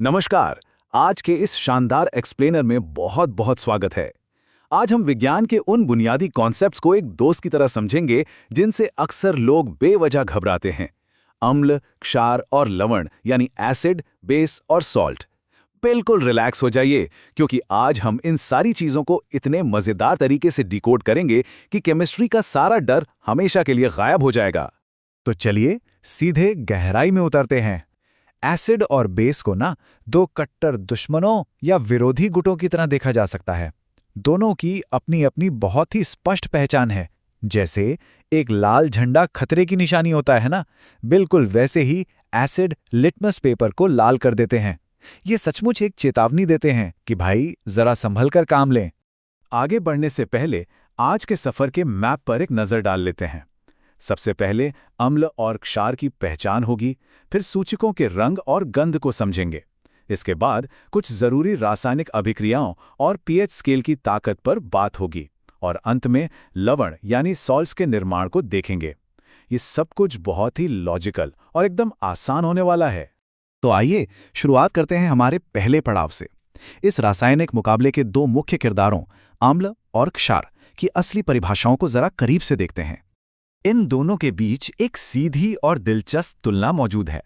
नमस्कार। आज के इस शानदार एक्सप्लेनर में बहुत बहुत स्वागत है। आज हम विज्ञान के उन बुनियादी कॉन्सेप्ट्स को एक दोस्त की तरह समझेंगे जिनसे अक्सर लोग बेवजह घबराते हैं। अम्ल, क्षार और लवण यानी एसिड, बेस और सॉल्ट। बिल्कुल रिलैक्स हो जाइए क्योंकि आज हम इन सारी चीजों को इतने मजेदार तरीके से डिकोड करेंगे कि केमिस्ट्री का सारा डर हमेशा के लिए गायब हो जाएगा। तो चलिए सीधे गहराई में उतरते हैं। एसिड और बेस को ना दो कट्टर दुश्मनों या विरोधी गुटों की तरह देखा जा सकता है। दोनों की अपनी अपनी बहुत ही स्पष्ट पहचान है। जैसे एक लाल झंडा खतरे की निशानी होता है ना, बिल्कुल वैसे ही एसिड लिटमस पेपर को लाल कर देते हैं। ये सचमुच एक चेतावनी देते हैं कि भाई जरा संभल कर काम लें। आगे बढ़ने से पहले आज के सफर के मैप पर एक नजर डाल लेते हैं। सबसे पहले अम्ल और क्षार की पहचान होगी, फिर सूचकों के रंग और गंध को समझेंगे। इसके बाद कुछ जरूरी रासायनिक अभिक्रियाओं और पीएच स्केल की ताकत पर बात होगी और अंत में लवण यानी सॉल्ट्स के निर्माण को देखेंगे। ये सब कुछ बहुत ही लॉजिकल और एकदम आसान होने वाला है। तो आइए शुरुआत करते हैं हमारे पहले पड़ाव से। इस रासायनिक मुकाबले के दो मुख्य किरदारों अम्ल और क्षार की असली परिभाषाओं को जरा करीब से देखते हैं। इन दोनों के बीच एक सीधी और दिलचस्प तुलना मौजूद है।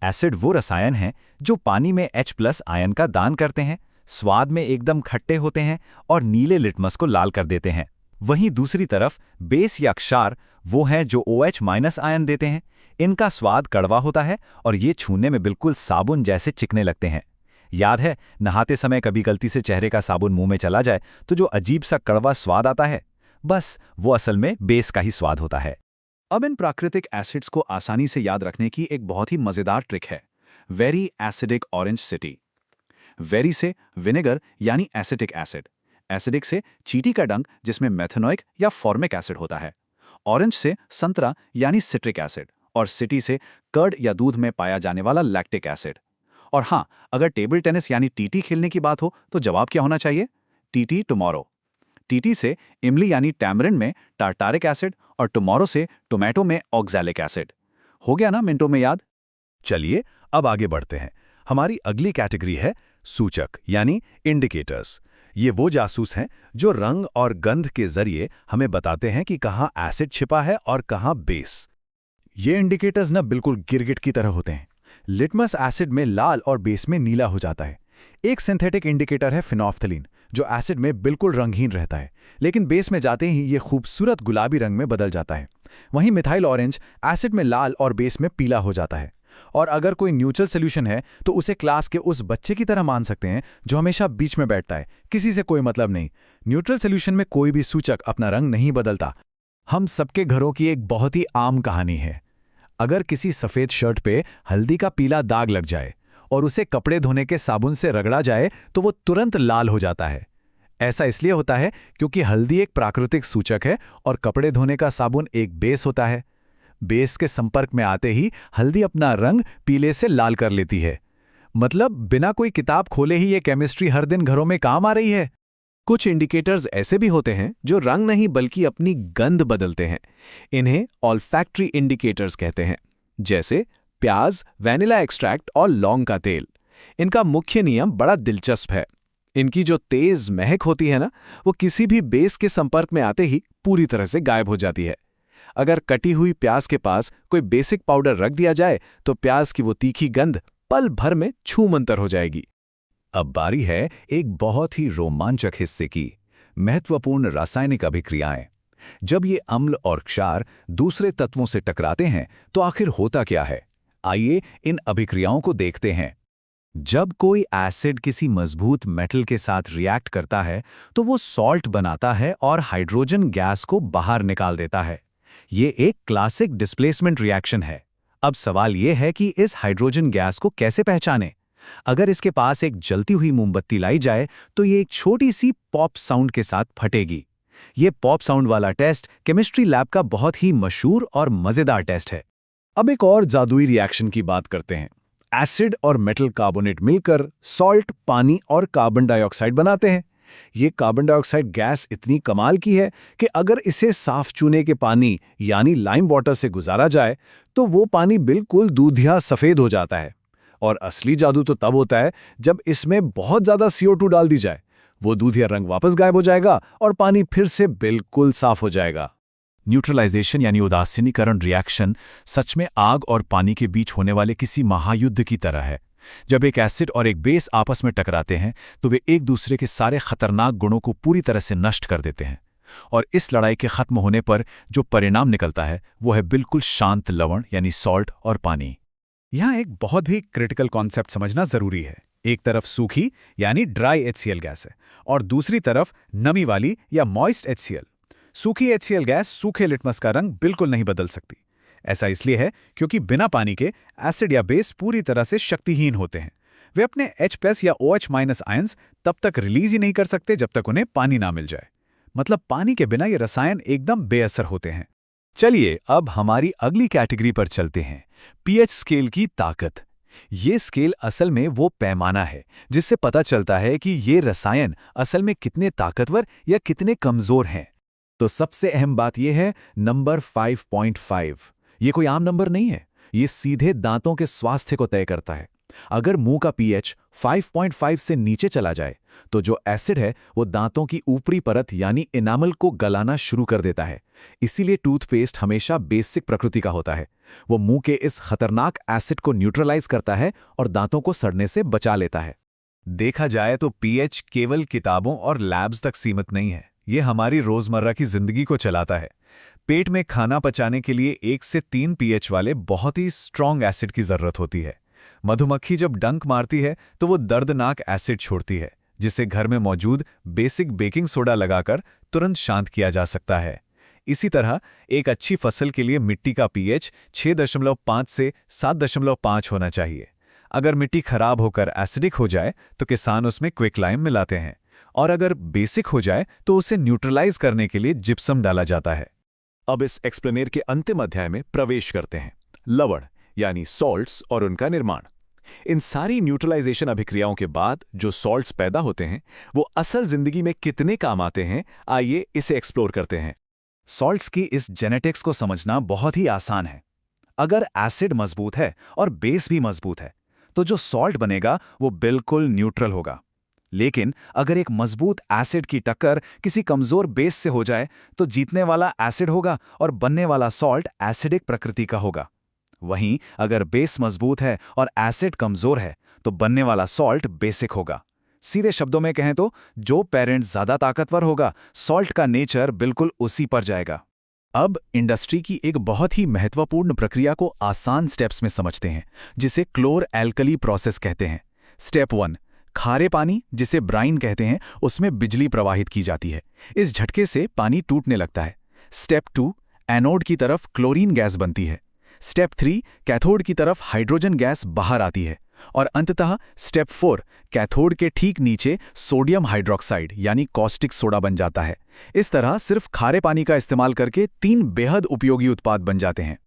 एसिड वो रसायन हैं जो पानी में H+ आयन का दान करते हैं, स्वाद में एकदम खट्टे होते हैं और नीले लिटमस को लाल कर देते हैं। वहीं दूसरी तरफ बेस या क्षार वो हैं जो OH- आयन देते हैं। इनका स्वाद कड़वा होता है और ये छूने में बिल्कुल साबुन जैसे चिकने लगते हैं। याद है, नहाते समय कभी गलती से चेहरे का साबुन मुंह में चला जाए तो जो अजीब सा कड़वा स्वाद आता है, बस वो असल में बेस का ही स्वाद होता है। अब इन प्राकृतिक एसिड्स को आसानी से याद रखने की एक बहुत ही मजेदार ट्रिक है। Very acidic orange city. Very से विनेगर यानी एसिटिक एसिड, एसिडिक से चींटी का डंक जिसमें मेथनोइक या फॉर्मिक एसिड होता है, ऑरेंज से संतरा यानी सिट्रिक एसिड और सिटी से कर्ड या दूध में पाया जाने वाला लैक्टिक एसिड। और हाँ, अगर टेबल टेनिस यानी टीटी खेलने की बात हो तो जवाब क्या होना चाहिए? TT tomorrow. टीटी से इमली यानी टैमरिंड में टार्टारिक एसिड और टुमारो से टोमेटो में ऑक्सैलिक एसिड। हो गया ना मिनटों में याद? चलिए अब आगे बढ़ते हैं। हमारी अगली कैटेगरी है सूचक यानी इंडिकेटर्स। ये वो जासूस हैं जो रंग और गंध के जरिए हमें बताते हैं कि कहाँ एसिड छिपा है और कहाँ बेस। ये इंडिकेटर्स ना बिल्कुल गिरगिट की तरह होते हैं। लिटमस एसिड में लाल और बेस में नीला हो जाता है। एक सिंथेटिक इंडिकेटर है फिनोफ्थलीन, जो एसिड में बिल्कुल रंगहीन रहता है, लेकिन बेस में जाते ही ये खूबसूरत गुलाबी रंग में बदल जाता है। वहीं मिथाइल ऑरेंज एसिड में लाल और बेस में पीला हो जाता है। और अगर कोई न्यूट्रल सॉल्यूशन है तो उसे क्लास के उस बच्चे की तरह मान सकते हैं जो हमेशा बीच में बैठता है, किसी से कोई मतलब नहीं। न्यूट्रल सॉल्यूशन में कोई भी सूचक अपना रंग नहीं बदलता। हम सबके घरों की एक बहुत ही आम कहानी है। अगर किसी सफ़ेद शर्ट पे हल्दी का पीला दाग लग जाए और उसे कपड़े धोने के साबुन से रगड़ा जाए तो वो तुरंत लाल हो जाता है। ऐसा इसलिए होता है क्योंकि हल्दी एक प्राकृतिक सूचक है और कपड़े धोने का साबुन एक बेस होता है। बेस के संपर्क में आते ही हल्दी अपना रंग पीले से लाल कर लेती है। मतलब बिना कोई किताब खोले ही ये केमिस्ट्री हर दिन घरों में काम आ रही है। कुछ इंडिकेटर्स ऐसे भी होते हैं जो रंग नहीं बल्कि अपनी गंध बदलते हैं। इन्हें ऑल्फैक्टरी इंडिकेटर्स कहते हैं, जैसे प्याज, वैनिला एक्सट्रैक्ट और लौंग का तेल। इनका मुख्य नियम बड़ा दिलचस्प है। इनकी जो तेज महक होती है ना, वो किसी भी बेस के संपर्क में आते ही पूरी तरह से गायब हो जाती है। अगर कटी हुई प्याज के पास कोई बेसिक पाउडर रख दिया जाए तो प्याज की वो तीखी गंध पल भर में छूमंतर हो जाएगी। अब बारी है एक बहुत ही रोमांचक हिस्से की, महत्वपूर्ण रासायनिक अभिक्रियाएं। जब ये अम्ल और क्षार दूसरे तत्वों से टकराते हैं तो आखिर होता क्या है? आइए इन अभिक्रियाओं को देखते हैं। जब कोई एसिड किसी मजबूत मेटल के साथ रिएक्ट करता है तो वो सॉल्ट बनाता है और हाइड्रोजन गैस को बाहर निकाल देता है। ये एक क्लासिक डिस्प्लेसमेंट रिएक्शन है। अब सवाल ये है कि इस हाइड्रोजन गैस को कैसे पहचानें? अगर इसके पास एक जलती हुई मोमबत्ती लाई जाए तो ये एक छोटी सी पॉप साउंड के साथ फटेगी। ये पॉप साउंड वाला टेस्ट केमिस्ट्री लैब का बहुत ही मशहूर और मजेदार टेस्ट है। अब एक और जादुई रिएक्शन की बात करते हैं। एसिड और मेटल कार्बोनेट मिलकर सॉल्ट, पानी और कार्बन डाइऑक्साइड बनाते हैं। ये कार्बन डाइऑक्साइड गैस इतनी कमाल की है कि अगर इसे साफ चूने के पानी यानी लाइम वाटर से गुजारा जाए तो वो पानी बिल्कुल दूधिया सफेद हो जाता है। और असली जादू तो तब होता है जब इसमें बहुत ज़्यादा CO2 डाल दी जाए। वो दूधिया रंग वापस गायब हो जाएगा और पानी फिर से बिल्कुल साफ हो जाएगा। न्यूट्रलाइजेशन यानी उदासीनीकरण रिएक्शन सच में आग और पानी के बीच होने वाले किसी महायुद्ध की तरह है। जब एक एसिड और एक बेस आपस में टकराते हैं तो वे एक दूसरे के सारे खतरनाक गुणों को पूरी तरह से नष्ट कर देते हैं, और इस लड़ाई के खत्म होने पर जो परिणाम निकलता है वो है बिल्कुल शांत लवण यानी सॉल्ट और पानी। यहाँ एक बहुत भी क्रिटिकल कॉन्सेप्ट समझना जरूरी है। एक तरफ सूखी यानी ड्राई HCl गैस है और दूसरी तरफ नमी वाली या मॉइस्ट HCl। सूखी HCl गैस सूखे लिटमस का रंग बिल्कुल नहीं बदल सकती। ऐसा इसलिए है क्योंकि बिना पानी के एसिड या बेस पूरी तरह से शक्तिहीन होते हैं। वे अपने H+ या OH- आयंस तब तक रिलीज ही नहीं कर सकते जब तक उन्हें पानी ना मिल जाए। मतलब पानी के बिना ये रसायन एकदम बेअसर होते हैं। चलिए अब हमारी अगली कैटेगरी पर चलते हैं, पीएच स्केल की ताकत। ये स्केल असल में वो पैमाना है जिससे पता चलता है कि ये रसायन असल में कितने ताकतवर या कितने कमजोर हैं। तो सबसे अहम बात यह है नंबर 5.5। ये कोई आम नंबर नहीं है, ये सीधे दांतों के स्वास्थ्य को तय करता है। अगर मुंह का pH 5.5 से नीचे चला जाए तो जो एसिड है वो दांतों की ऊपरी परत यानी इनामल को गलाना शुरू कर देता है। इसीलिए टूथपेस्ट हमेशा बेसिक प्रकृति का होता है। वो मुंह के इस खतरनाक एसिड को न्यूट्रलाइज करता है और दांतों को सड़ने से बचा लेता है। देखा जाए तो पीएच केवल किताबों और लैब्स तक सीमित नहीं है, ये हमारी रोजमर्रा की जिंदगी को चलाता है। पेट में खाना पचाने के लिए 1 से 3 पीएच वाले बहुत ही स्ट्रॉन्ग एसिड की जरूरत होती है। मधुमक्खी जब डंक मारती है तो वो दर्दनाक एसिड छोड़ती है, जिसे घर में मौजूद बेसिक बेकिंग सोडा लगाकर तुरंत शांत किया जा सकता है। इसी तरह एक अच्छी फसल के लिए मिट्टी का पीएच 6.5 से 7.5 होना चाहिए। अगर मिट्टी खराब होकर एसिडिक हो जाए तो किसान उसमें क्विकलाइम मिलाते हैं, और अगर बेसिक हो जाए तो उसे न्यूट्रलाइज करने के लिए जिप्सम डाला जाता है। अब इस एक्सप्लेनेर के अंतिम अध्याय में प्रवेश करते हैं, लवण यानी सॉल्ट्स और उनका निर्माण। इन सारी न्यूट्रलाइजेशन अभिक्रियाओं के बाद जो सॉल्ट्स पैदा होते हैं वो असल जिंदगी में कितने काम आते हैं, आइए इसे एक्सप्लोर करते हैं। सॉल्ट्स की इस जेनेटिक्स को समझना बहुत ही आसान है। अगर एसिड मजबूत है और बेस भी मजबूत है तो जो सॉल्ट बनेगा वो बिल्कुल न्यूट्रल होगा। लेकिन अगर एक मजबूत एसिड की टक्कर किसी कमजोर बेस से हो जाए तो जीतने वाला एसिड होगा और बनने वाला सॉल्ट एसिडिक प्रकृति का होगा। वहीं अगर बेस मजबूत है और एसिड कमजोर है तो बनने वाला सॉल्ट बेसिक होगा। सीधे शब्दों में कहें तो जो पेरेंट ज्यादा ताकतवर होगा, सॉल्ट का नेचर बिल्कुल उसी पर जाएगा। अब इंडस्ट्री की एक बहुत ही महत्वपूर्ण प्रक्रिया को आसान स्टेप्स में समझते हैं, जिसे क्लोर एल्कली प्रोसेस कहते हैं। स्टेप 1, खारे पानी जिसे ब्राइन कहते हैं उसमें बिजली प्रवाहित की जाती है। इस झटके से पानी टूटने लगता है। स्टेप 2, एनोड की तरफ क्लोरीन गैस बनती है। स्टेप 3, कैथोड की तरफ हाइड्रोजन गैस बाहर आती है। और अंततः स्टेप 4, कैथोड के ठीक नीचे सोडियम हाइड्रोक्साइड यानी कॉस्टिक सोडा बन जाता है। इस तरह सिर्फ खारे पानी का इस्तेमाल करके 3 बेहद उपयोगी उत्पाद बन जाते हैं।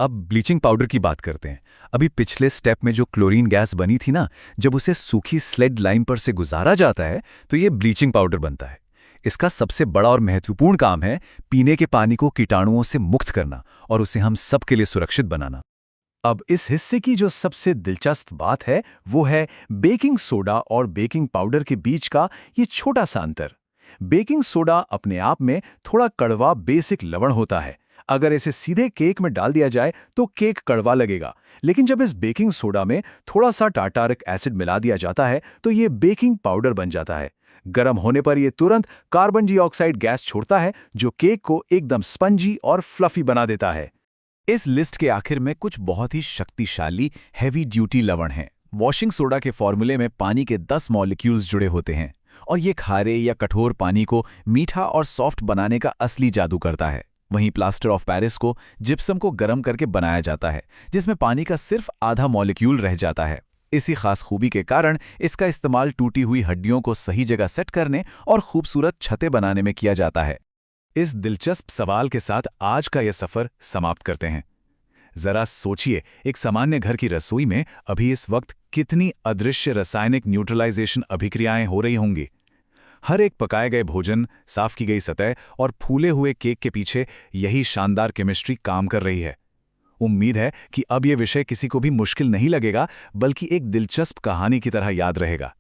अब ब्लीचिंग पाउडर की बात करते हैं। अभी पिछले स्टेप में जो क्लोरीन गैस बनी थी ना, जब उसे सूखी स्लेड लाइम पर से गुजारा जाता है तो ये ब्लीचिंग पाउडर बनता है। इसका सबसे बड़ा और महत्वपूर्ण काम है पीने के पानी को कीटाणुओं से मुक्त करना और उसे हम सबके लिए सुरक्षित बनाना। अब इस हिस्से की जो सबसे दिलचस्प बात है वो है बेकिंग सोडा और बेकिंग पाउडर के बीच का ये छोटा सा अंतर। बेकिंग सोडा अपने आप में थोड़ा कड़वा बेसिक लवण होता है। अगर इसे सीधे केक में डाल दिया जाए तो केक कड़वा लगेगा, लेकिन जब इस बेकिंग सोडा में थोड़ा सा टार्टारिक एसिड मिला दिया जाता है तो ये बेकिंग पाउडर बन जाता है। गर्म होने पर यह तुरंत कार्बन डाइऑक्साइड गैस छोड़ता है जो केक को एकदम स्पंजी और फ्लफी बना देता है। इस लिस्ट के आखिर में कुछ बहुत ही शक्तिशाली हैवी ड्यूटी लवण हैं। वॉशिंग सोडा के फॉर्मूले में पानी के 10 मॉलिक्यूल्स जुड़े होते हैं और ये खारे या कठोर पानी को मीठा और सॉफ्ट बनाने का असली जादू करता है। वहीं प्लास्टर ऑफ पेरिस को जिप्सम को गर्म करके बनाया जाता है, जिसमें पानी का सिर्फ आधा मॉलिक्यूल रह जाता है। इसी खास खूबी के कारण इसका इस्तेमाल टूटी हुई हड्डियों को सही जगह सेट करने और खूबसूरत छतें बनाने में किया जाता है। इस दिलचस्प सवाल के साथ आज का यह सफर समाप्त करते हैं। जरा सोचिए, एक सामान्य घर की रसोई में अभी इस वक्त कितनी अदृश्य रासायनिक न्यूट्रलाइजेशन अभिक्रियाएं हो रही होंगी। हर एक पकाए गए भोजन, साफ की गई सतह और फूले हुए केक के पीछे यही शानदार केमिस्ट्री काम कर रही है। उम्मीद है कि अब ये विषय किसी को भी मुश्किल नहीं लगेगा, बल्कि एक दिलचस्प कहानी की तरह याद रहेगा।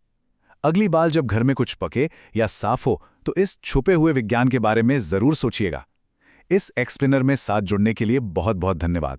अगली बार जब घर में कुछ पके या साफ हो तो इस छुपे हुए विज्ञान के बारे में जरूर सोचिएगा। इस एक्सप्लेनर में साथ जुड़ने के लिए बहुत बहुत धन्यवाद।